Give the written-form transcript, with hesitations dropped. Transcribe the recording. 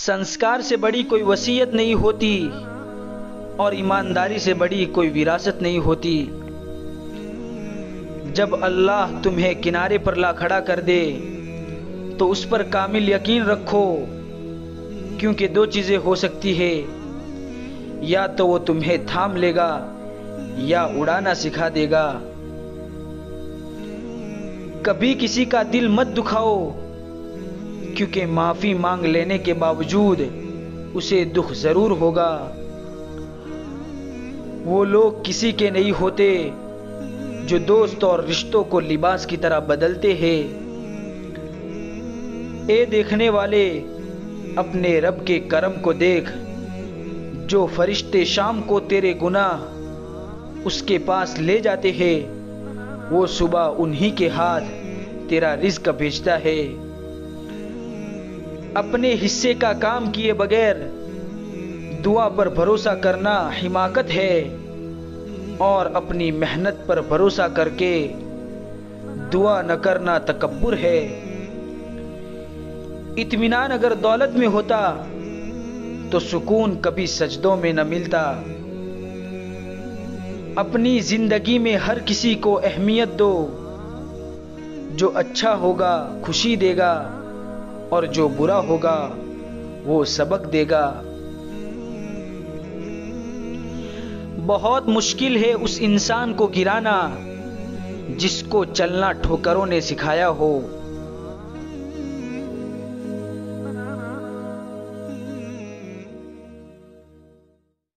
संस्कार से बड़ी कोई वसीयत नहीं होती और ईमानदारी से बड़ी कोई विरासत नहीं होती। जब अल्लाह तुम्हें किनारे पर ला खड़ा कर दे तो उस पर कामिल यकीन रखो, क्योंकि दो चीज़ें हो सकती है, या तो वो तुम्हें थाम लेगा या उड़ाना सिखा देगा। कभी किसी का दिल मत दुखाओ, क्योंकि माफ़ी मांग लेने के बावजूद उसे दुख ज़रूर होगा। वो लोग किसी के नहीं होते जो दोस्त और रिश्तों को लिबास की तरह बदलते हैं। ए देखने वाले, अपने रब के करम को देख, जो फरिश्ते शाम को तेरे गुनाह उसके पास ले जाते हैं, वो सुबह उन्हीं के हाथ तेरा रिज़्क भेजता है। अपने हिस्से का काम किए बगैर दुआ पर भरोसा करना हिमाकत है, और अपनी मेहनत पर भरोसा करके दुआ न करना तकब्बुर है। इत्मीनान अगर दौलत में होता तो सुकून कभी सजदों में न मिलता। अपनी जिंदगी में हर किसी को अहमियत दो, जो अच्छा होगा खुशी देगा और जो बुरा होगा वो सबक देगा। बहुत मुश्किल है उस इंसान को गिराना जिसको चलना ठोकरों ने सिखाया हो।